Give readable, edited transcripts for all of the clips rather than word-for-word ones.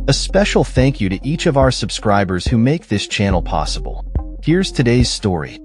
A special thank you to each of our subscribers who make this channel possible. Here's today's story.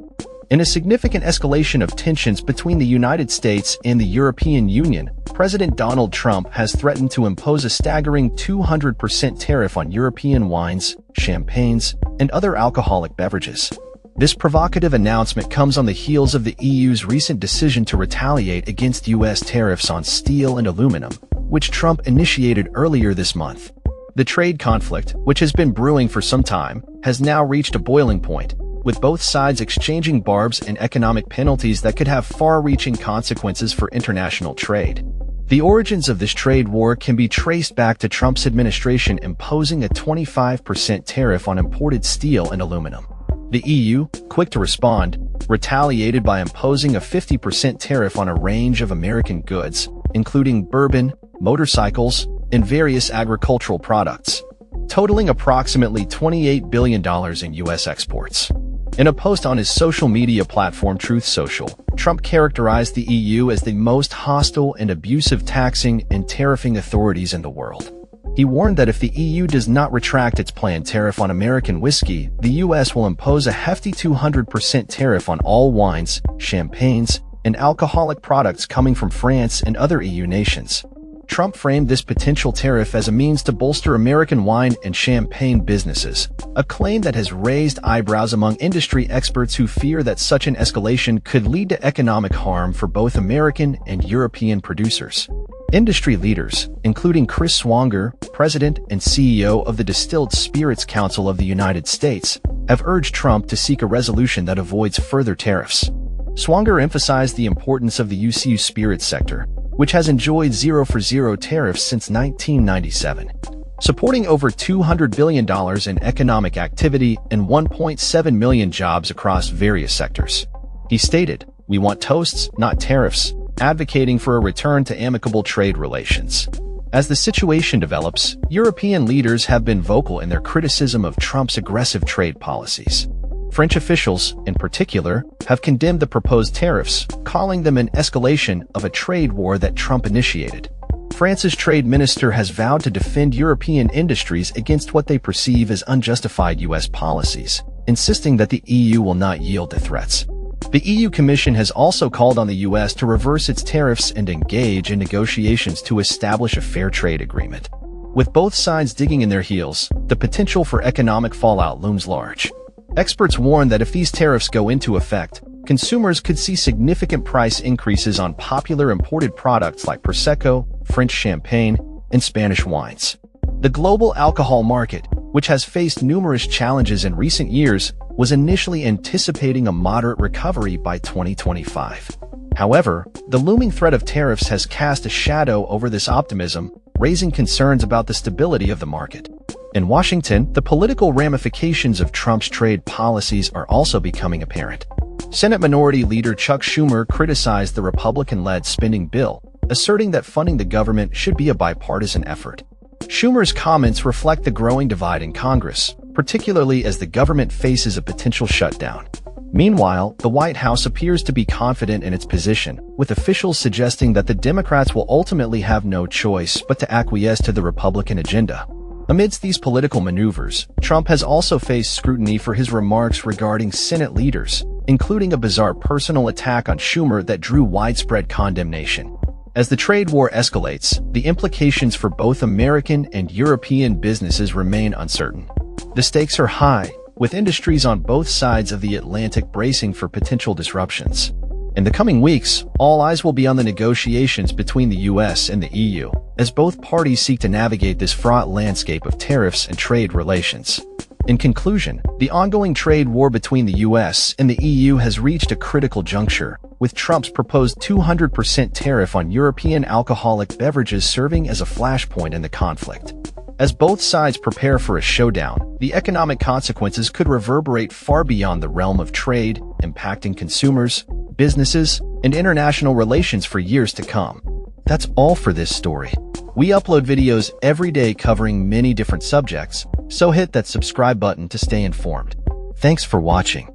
In a significant escalation of tensions between the United States and the European Union, President Donald Trump has threatened to impose a staggering 200% tariff on European wines, champagnes, and other alcoholic beverages. This provocative announcement comes on the heels of the EU's recent decision to retaliate against U.S. tariffs on steel and aluminum, which Trump initiated earlier this month. The trade conflict, which has been brewing for some time, has now reached a boiling point, with both sides exchanging barbs and economic penalties that could have far-reaching consequences for international trade. The origins of this trade war can be traced back to Trump's administration imposing a 25% tariff on imported steel and aluminum. The EU, quick to respond, retaliated by imposing a 50% tariff on a range of American goods, including bourbon, motorcycles, and various agricultural products, totaling approximately $28 billion in U.S. exports. In a post on his social media platform Truth Social, Trump characterized the EU as the most hostile and abusive taxing and tariffing authorities in the world. He warned that if the EU does not retract its planned tariff on American whiskey, the U.S. will impose a hefty 200% tariff on all wines, champagnes, and alcoholic products coming from France and other EU nations. Trump framed this potential tariff as a means to bolster American wine and champagne businesses, a claim that has raised eyebrows among industry experts who fear that such an escalation could lead to economic harm for both American and European producers. Industry leaders, including Chris Swanger, President and CEO of the Distilled Spirits Council of the United States, have urged Trump to seek a resolution that avoids further tariffs. Swanger emphasized the importance of the UCU spirits sector, which has enjoyed zero-for-zero tariffs since 1997, supporting over $200 billion in economic activity and 1.7 million jobs across various sectors. He stated, "We want toasts, not tariffs," advocating for a return to amicable trade relations. As the situation develops, European leaders have been vocal in their criticism of Trump's aggressive trade policies. French officials, in particular, have condemned the proposed tariffs, calling them an escalation of a trade war that Trump initiated. France's trade minister has vowed to defend European industries against what they perceive as unjustified U.S. policies, insisting that the EU will not yield to threats. The EU Commission has also called on the U.S. to reverse its tariffs and engage in negotiations to establish a fair trade agreement. With both sides digging in their heels, the potential for economic fallout looms large. Experts warn that if these tariffs go into effect, consumers could see significant price increases on popular imported products like Prosecco, French champagne, and Spanish wines. The global alcohol market, which has faced numerous challenges in recent years, was initially anticipating a moderate recovery by 2025. However, the looming threat of tariffs has cast a shadow over this optimism, raising concerns about the stability of the market. In Washington, the political ramifications of Trump's trade policies are also becoming apparent. Senate Minority Leader Chuck Schumer criticized the Republican-led spending bill, asserting that funding the government should be a bipartisan effort. Schumer's comments reflect the growing divide in Congress, particularly as the government faces a potential shutdown. Meanwhile, the White House appears to be confident in its position, with officials suggesting that the Democrats will ultimately have no choice but to acquiesce to the Republican agenda. Amidst these political maneuvers, Trump has also faced scrutiny for his remarks regarding Senate leaders, including a bizarre personal attack on Schumer that drew widespread condemnation. As the trade war escalates, the implications for both American and European businesses remain uncertain. The stakes are high, with industries on both sides of the Atlantic bracing for potential disruptions. In the coming weeks, all eyes will be on the negotiations between the U.S. and the EU, as both parties seek to navigate this fraught landscape of tariffs and trade relations. In conclusion, the ongoing trade war between the U.S. and the EU has reached a critical juncture, with Trump's proposed 200% tariff on European alcoholic beverages serving as a flashpoint in the conflict. As both sides prepare for a showdown, the economic consequences could reverberate far beyond the realm of trade, impacting consumers, businesses, and international relations for years to come. That's all for this story. We upload videos every day covering many different subjects, so hit that subscribe button to stay informed. Thanks for watching.